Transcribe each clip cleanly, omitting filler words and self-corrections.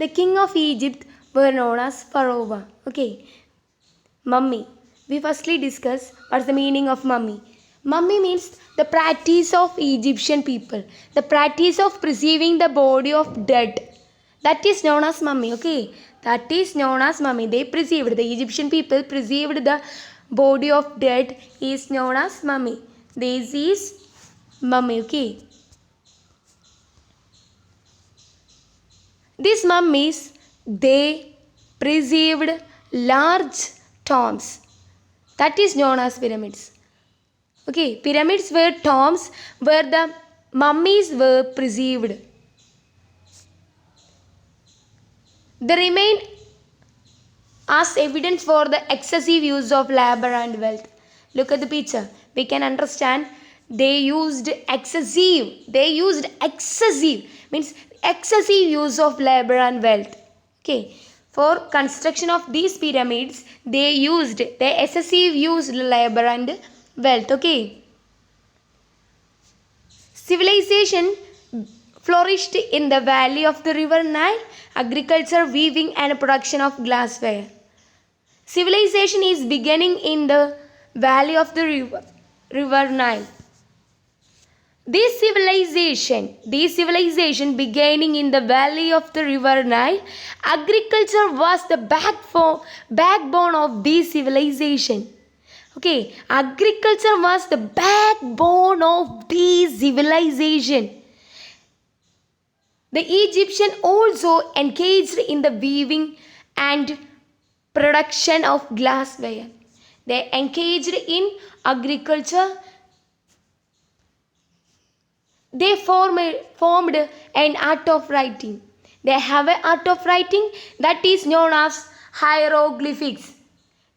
The king of Egypt were known as Pharaoh. Okay. Mummy. We firstly discuss what's the meaning of mummy. Mummy means the practice of Egyptian people. The practice of preserving the body of dead. That is known as mummy. Okay. That is known as mummy. They preserved. The Egyptian people preserved the body of dead is known as mummy. This is mummy. Okay. These mummies, they preserved large tombs. That is known as pyramids. Okay, pyramids were tombs where the mummies were preserved. They remain as evidence for the excessive use of labor and wealth. Look at the picture. We can understand they used excessive means excessive use of labor and wealth. Okay, for construction of these pyramids they excessive used labor and wealth. Okay, civilization flourished in the valley of the river Nile. Agriculture, weaving and production of glassware. Civilization is beginning in the valley of the river Nile. This civilization beginning in the valley of the river Nile, agriculture was the backbone of this civilization. Okay, agriculture was the backbone of this civilization. The Egyptian also engaged in the weaving and production of glassware. They engaged in agriculture. They formed an art of writing. They have an art of writing that is known as hieroglyphics,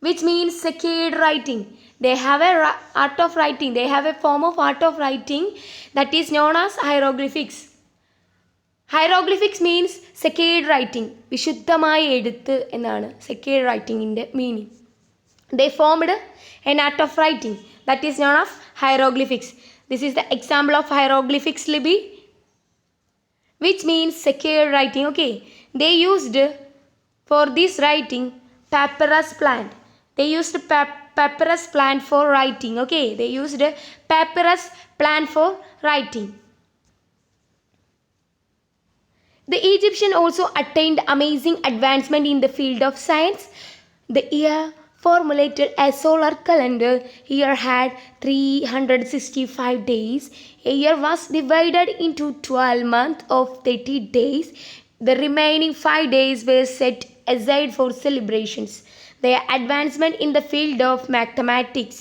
which means sacred writing. They have an art of writing. They have a form of art of writing that is known as hieroglyphics. Hieroglyphics means sacred writing. വിശുദ്ധമായ എഴുത്ത് എന്നാണ് sacred writing ന്റെ meaning. They formed an art of writing that is known as hieroglyphics. This is the example of hieroglyphics Libby, which means sacred writing. Okay, they used for this writing papyrus plant. They used papyrus plant for writing. Okay, they used papyrus plant for writing. The Egyptian also attained amazing advancement in the field of science. The year formulated a solar calendar. Year had 365 days. A year was divided into 12 months of 30 days. The remaining 5 days were set aside for celebrations. Their advancement in the field of mathematics.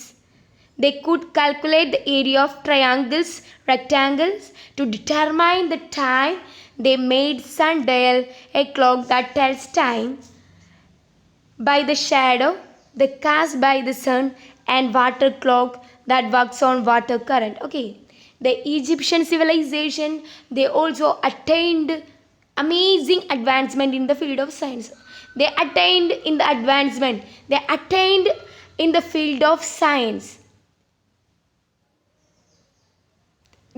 They could calculate the area of triangles, rectangles to determine the time. They made sundial, a clock that tells time by the shadow the cast by the sun, and water clock that works on water current. Okay, the Egyptian civilization, they also attained amazing advancement in the field of science. They attained in the field of science.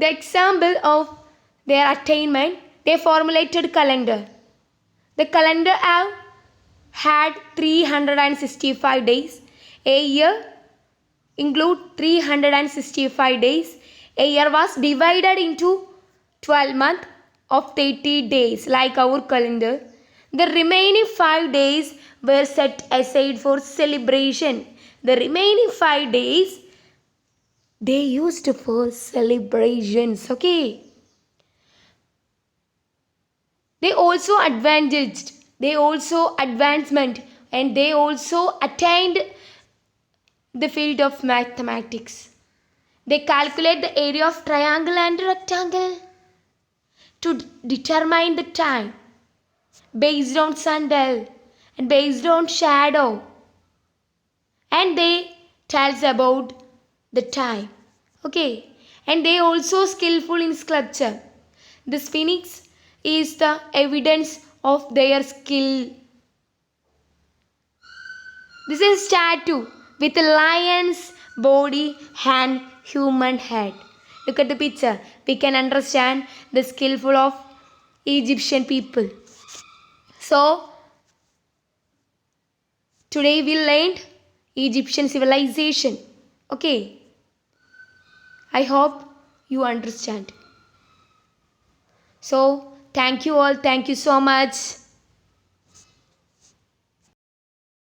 The example of their attainment, they formulated calendar. The calendar had 365 days. A year include 365 days. A year was divided into 12 months of 30 days like our calendar. The remaining 5 days were set aside for celebration. The remaining 5 days they used for celebrations. Okay. They also advancement and they also attained the field of mathematics. They calculate the area of triangle and rectangle to determine the time based on sundial and based on shadow, and they tells about the time. Okay, and they also skillful in sculpture. The Sphinx is the evidence of their skill. This is statue with a lion's body and human head. Look at the picture. We can understand the skillful of Egyptian people. So today we learned Egyptian civilization. Okay, I hope you understand. So thank you all, thank you so much.